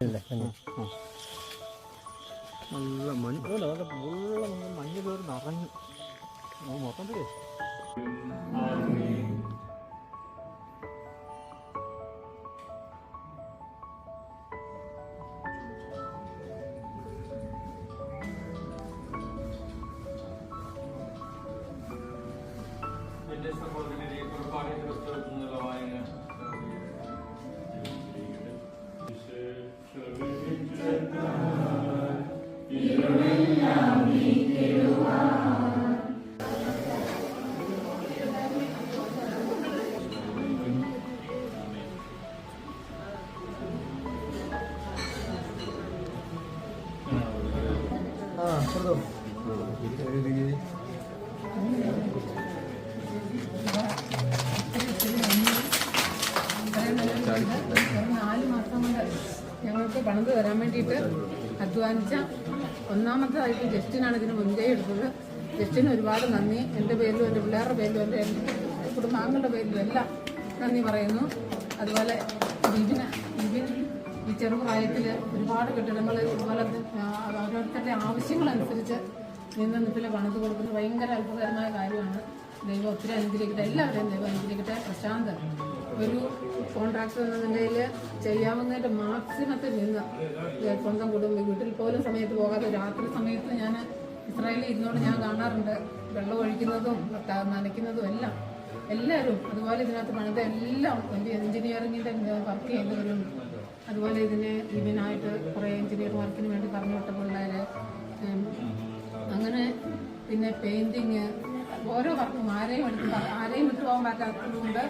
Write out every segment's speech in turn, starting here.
നല്ല മഞ്ഞ് നല്ല മുള്ള മഞ്ഞ് കയറി നിറഞ്ഞു മൊത്തത്തിലേ. ഞങ്ങൾക്ക് പണിത് തരാൻ വേണ്ടിയിട്ട് അധ്വാനിച്ച ഒന്നാമത്തേതായിട്ട് ജസ്റ്റിനാണ് ഇതിന് മുൻകൈ എടുത്തത്. ജസ്റ്റിന് ഒരുപാട് നന്ദി. എൻ്റെ പേരിലും എൻ്റെ പിള്ളേരുടെ പേരിലും എൻ്റെ കുടുംബാംഗങ്ങളുടെ പേരിലും എല്ലാം നന്ദി പറയുന്നു. അതുപോലെ വിപിൻ ഈ ചെറുപ്രായത്തിൽ ഒരുപാട് കെട്ടിടങ്ങൾ ഇതുപോലെ ഓരോരുത്തരുടെ ആവശ്യങ്ങളനുസരിച്ച് നിപ്പിൽ പണിത് കൊടുക്കുന്നത് ഭയങ്കര അത്ഭുതകരമായ കാര്യമാണ്. ദൈവം ഒത്തിരി അനുഗ്രഹിക്കട്ടെ, എല്ലാവരെയും ദൈവം അനുഗ്രഹിക്കട്ടെ. പ്രശാന്ത് ഒരു കോൺട്രാക്ടർ എന്ന നിലയിൽ ചെയ്യാവുന്നതിൻ്റെ മാക്സിമത്തിൽ നിന്ന് സ്വന്തം കുടുംബം വീട്ടിൽ പോലും സമയത്ത് പോകാതെ രാത്രി സമയത്ത് ഞാൻ ഇസ്രായേലിൽ ഇരുന്നോണ്ട് ഞാൻ കാണാറുണ്ട്. വെള്ളം ഒഴിക്കുന്നതും നനയ്ക്കുന്നതും എല്ലാം എല്ലാവരും അതുപോലെ ഇതിനകത്ത് പണിത എല്ലാം എഞ്ചിനീയറിങ്ങിൻ്റെ വർക്ക് ചെയ്യുന്നവരും അതുപോലെ ഇതിനായിട്ട് കുറേ എഞ്ചിനീയർ വർക്കിന് വേണ്ടി പറഞ്ഞു വിട്ട പിള്ളേർ, അങ്ങനെ പിന്നെ പെയിൻറ്റിങ് ഓരോ വർക്കും ആരെയും വിട്ടുപോകാൻ പറ്റാത്തതുകൊണ്ട്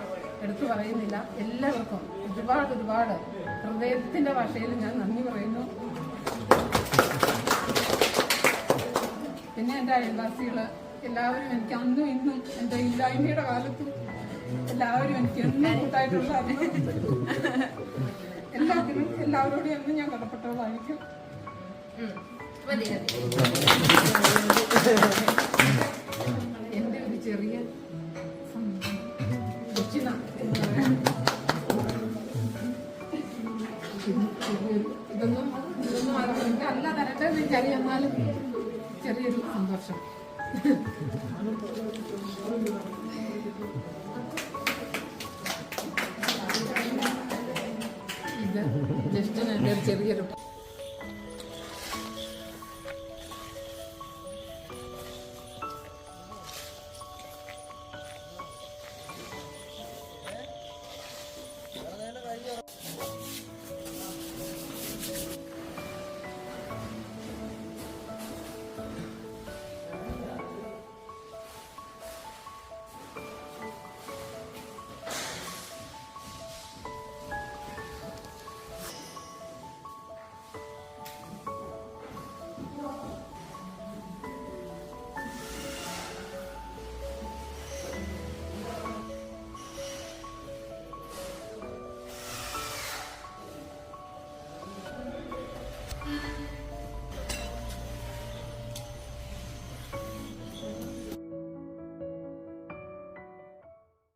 എടുത്തു പറയുന്നില്ല. എല്ലാവർക്കും ഒരുപാട് ഹൃദയത്തിൻ്റെ ഭാഷയിൽ ഞാൻ നന്ദി പറയുന്നു. പിന്നെ എൻ്റെ അയൽവാസികൾ എല്ലാവരും എനിക്ക് അന്നും ഇന്നും എൻ്റെ ഇല്ലായ്മയുടെ കാലത്തും എല്ലാവരും എനിക്ക് എന്നും കൂട്ടായിട്ടുള്ള എല്ലാത്തിനും എല്ലാവരോടും എന്നും ഞാൻ കടപ്പെട്ടവളായിരിക്കും. എൻ്റെ ഒരു ചെറിയ ഇതൊന്നും എനിക്ക് അല്ല തരട്ടെന്ന് എനിക്കറിയാം, എന്നാലും ചെറിയൊരു സന്തോഷം. ഇത് ജസ്റ്റിന് എൻ്റെ ഒരു ചെറിയൊരു